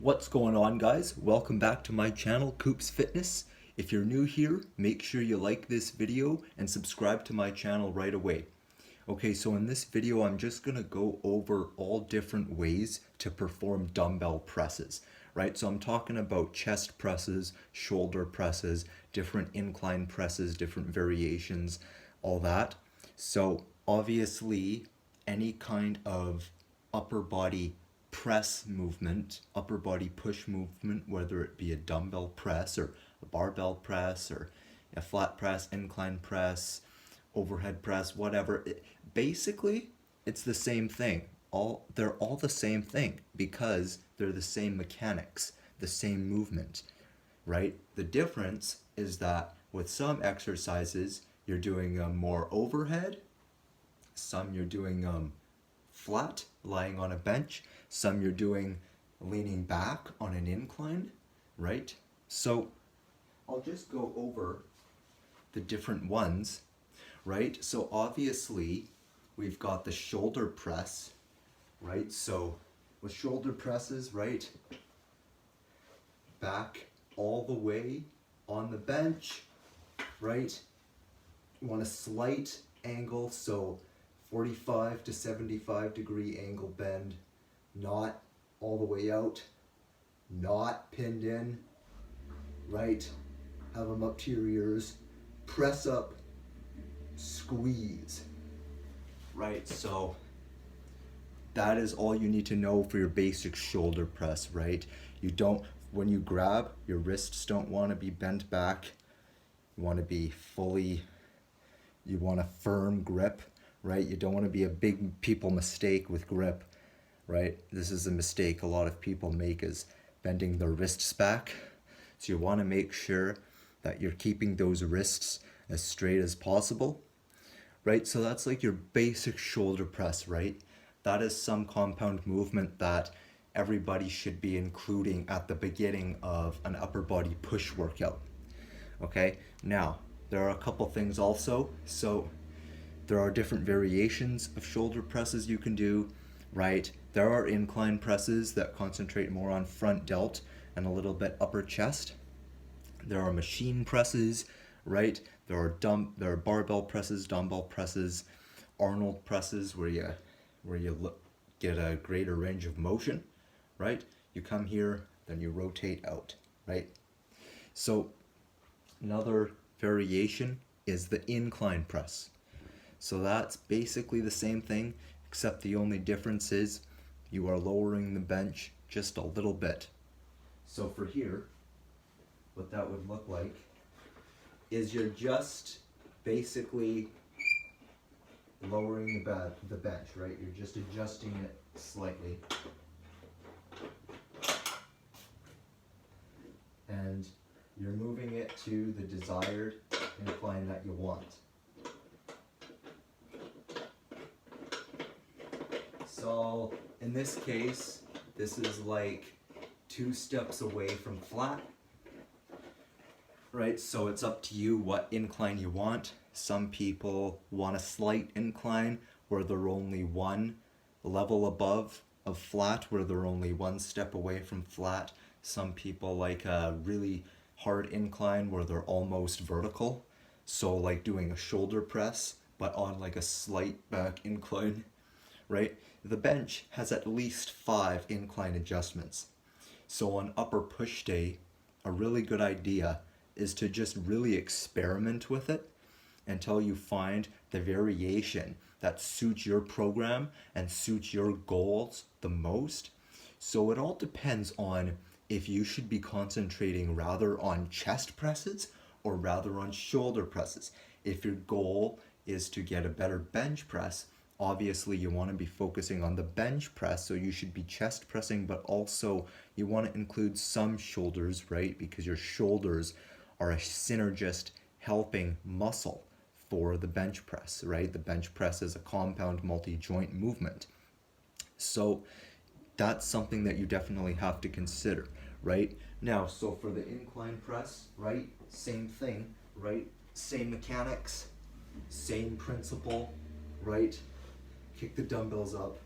What's going on, guys? Welcome back to my channel, Coops Fitness. If you're new here, make sure you like this video and subscribe to my channel right away. Okay, so in this video, I'm just gonna go over all different ways to perform dumbbell presses, right? So I'm talking about chest presses, shoulder presses, different incline presses, different variations, all that. So obviously, any kind of upper body press movement, upper body push movement, whether it be a dumbbell press or a barbell press or a flat press, incline press, overhead press, whatever. Basically, it's the same thing. They're all the same thing because they're the same mechanics, the same movement, right? The difference is that with some exercises, you're doing more overhead, some you're doing flat, lying on a bench, some you're doing leaning back on an incline, right? So I'll just go over the different ones, right? So obviously we've got the shoulder press, right? So with shoulder presses, right? Back all the way on the bench, right? You want a slight angle, so 45 to 75 degree angle bend, not all the way out, not pinned in, right? Have them up to your ears, press up, squeeze, right? So that is all you need to know for your basic shoulder press, right? When you grab, your wrists don't want to be bent back. You want to be you want a firm grip, right? You don't want to be a big people mistake with grip, right? This is a mistake a lot of people make, is bending their wrists back. So you want to make sure that you're keeping those wrists as straight as possible, right? So that's like your basic shoulder press, right? That is some compound movement that everybody should be including at the beginning of an upper body push workout. Okay, now there are a couple things also. So there are different variations of shoulder presses you can do, right? There are incline presses that concentrate more on front delt and a little bit upper chest. There are machine presses, right? There are barbell presses, dumbbell presses, Arnold presses where you get a greater range of motion, right? You come here, then you rotate out, right? So another variation is the incline press. So that's basically the same thing, except the only difference is you are lowering the bench just a little bit. So for here, what that would look like is you're just basically lowering the bench, right? You're just adjusting it slightly. And you're moving it to the desired incline that you want. So in this case, this is like 2 steps away from flat, right? So it's up to you what incline you want. Some people want a slight incline where they're only 1 level above of flat, where they're only 1 step away from flat. Some people like a really hard incline where they're almost vertical. So like doing a shoulder press, but on like a slight back incline, right? The bench has at least 5 incline adjustments. So on upper push day, a really good idea is to just really experiment with it until you find the variation that suits your program and suits your goals the most. So it all depends on if you should be concentrating rather on chest presses or rather on shoulder presses. If your goal is to get a better bench press, obviously you want to be focusing on the bench press, so you should be chest pressing, but also you want to include some shoulders, right? Because your shoulders are a synergist helping muscle for the bench press, right? The bench press is a compound multi-joint movement. So that's something that you definitely have to consider, right? Now, so for the incline press, right? Same thing, right? Same mechanics, same principle, right? Kick the dumbbells up,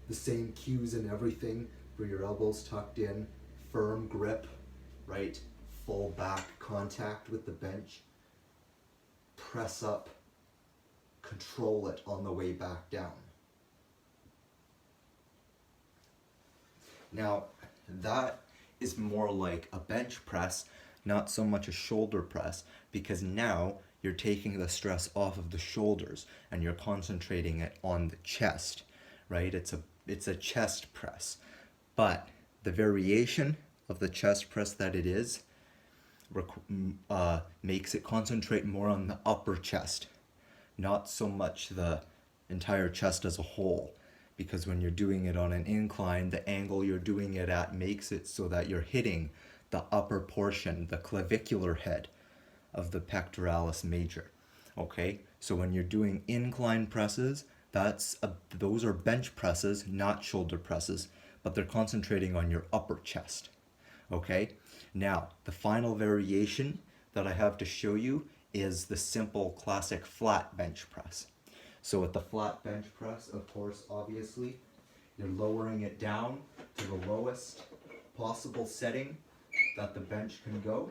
the same cues and everything for your elbows tucked in, firm grip, right? Full back contact with the bench. Press up, control it on the way back down. Now, that is more like a bench press, not so much a shoulder press, because now you're taking the stress off of the shoulders and you're concentrating it on the chest, right? It's a chest press. But the variation of the chest press that it is makes it concentrate more on the upper chest, not so much the entire chest as a whole. Because when you're doing it on an incline, the angle you're doing it at makes it so that you're hitting the upper portion, the clavicular head of the pectoralis major. Okay, so when you're doing incline presses, those are bench presses, not shoulder presses, but they're concentrating on your upper chest. Okay, now the final variation that I have to show you is the simple classic flat bench press. So with the flat bench press, of course, obviously, you're lowering it down to the lowest possible setting that the bench can go.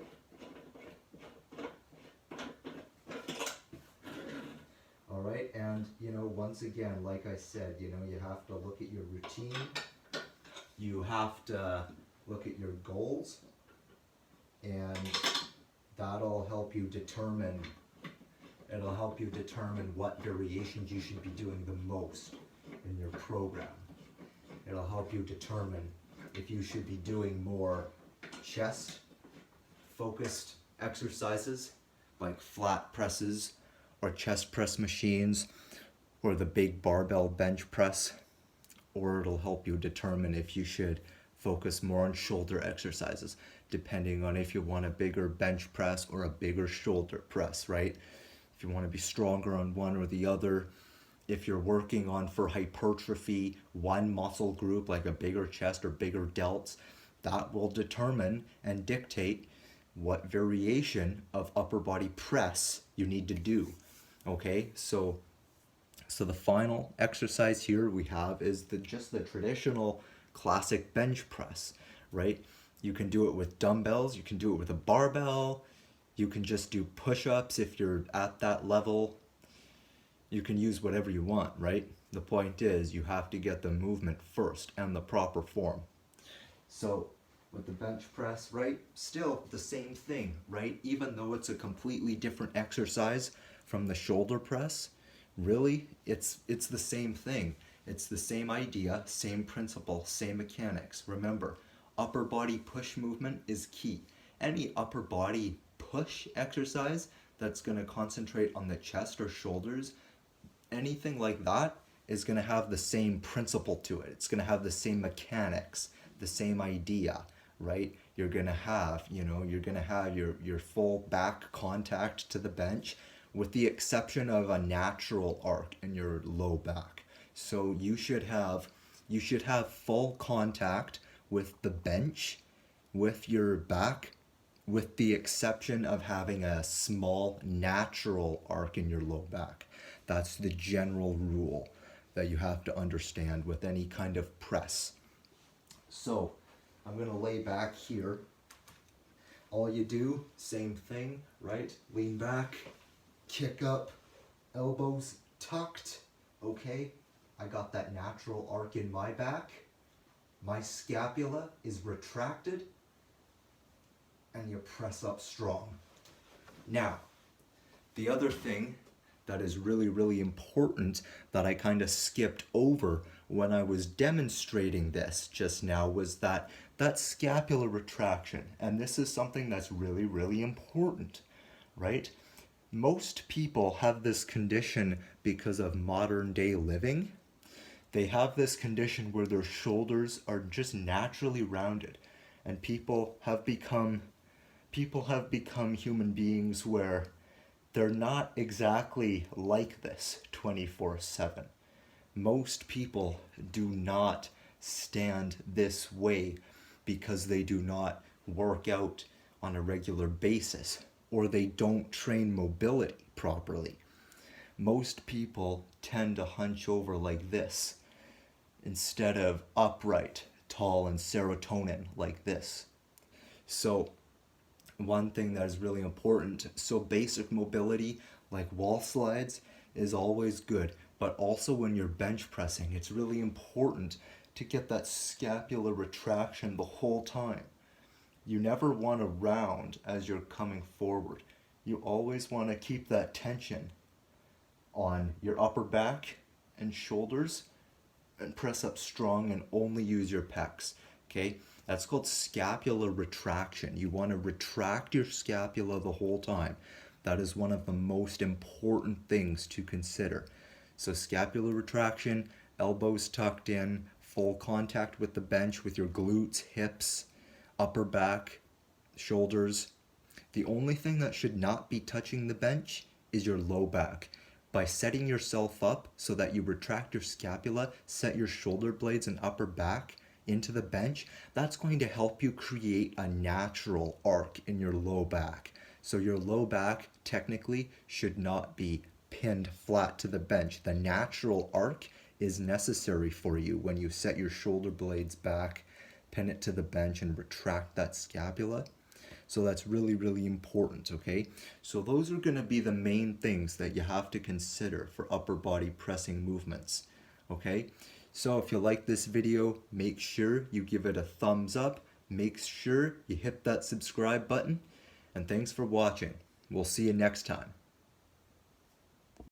All right, and once again, like I said, you have to look at your routine. You have to look at your goals, and that'll help you determine what variations you should be doing the most in your program. It'll help you determine if you should be doing more chest focused exercises like flat presses or chest press machines or the big barbell bench press, or it'll help you determine if you should focus more on shoulder exercises, depending on if you want a bigger bench press or a bigger shoulder press, right? If you want to be stronger on one or the other, if you're working on for hypertrophy, one muscle group like a bigger chest or bigger delts, that will determine and dictate what variation of upper body press you need to do. Okay, so the final exercise here we have is just the traditional classic bench press, right? You can do it with dumbbells, you can do it with a barbell, you can just do push-ups if you're at that level. You can use whatever you want, right? The point is you have to get the movement first and the proper form. So with the bench press, right, still the same thing, right? Even though it's a completely different exercise from the shoulder press, really it's the same thing. It's the same idea, same principle, same mechanics. Remember, upper body push movement is key. Any upper body push exercise that's going to concentrate on the chest or shoulders, anything like that is going to have the same principle to it. It's going to have the same mechanics, the same idea, right? You're going to have, your full back contact to the bench with the exception of a natural arc in your low back. So you should have full contact with the bench, with your back, with the exception of having a small natural arc in your low back. That's the general rule that you have to understand with any kind of press. So I'm going to lay back here. All you do, same thing, right? Lean back, kick up, elbows tucked, okay? I got that natural arc in my back. My scapula is retracted, and you press up strong. Now, the other thing that is really, really important that I kind of skipped over when I was demonstrating this just now was that scapular retraction. And this is something that's really, really important, right? Most people have this condition because of modern day living. They have this condition where their shoulders are just naturally rounded, and people have become human beings where they're not exactly like this 24/7. Most people do not stand this way because they do not work out on a regular basis, or they don't train mobility properly. Most people tend to hunch over like this instead of upright, tall, and serotonin like this. So one thing that is really important, so basic mobility like wall slides is always good, but also when you're bench pressing, it's really important to get that scapular retraction the whole time. You never want to round as you're coming forward. You always want to keep that tension on your upper back and shoulders and press up strong and only use your pecs. Okay, that's called scapular retraction. You want to retract your scapula the whole time. That is one of the most important things to consider. So scapular retraction, elbows tucked in, full contact with the bench with your glutes, hips, upper back, shoulders. The only thing that should not be touching the bench is your low back. By setting yourself up so that you retract your scapula, set your shoulder blades and upper back into the bench, that's going to help you create a natural arc in your low back. So your low back technically should not be pinned flat to the bench. The natural arc is necessary for you when you set your shoulder blades back, pin it to the bench, and retract that scapula. So that's really, really important, okay? So those are gonna be the main things that you have to consider for upper body pressing movements, okay? So if you like this video, make sure you give it a thumbs up. Make sure you hit that subscribe button. And thanks for watching. We'll see you next time.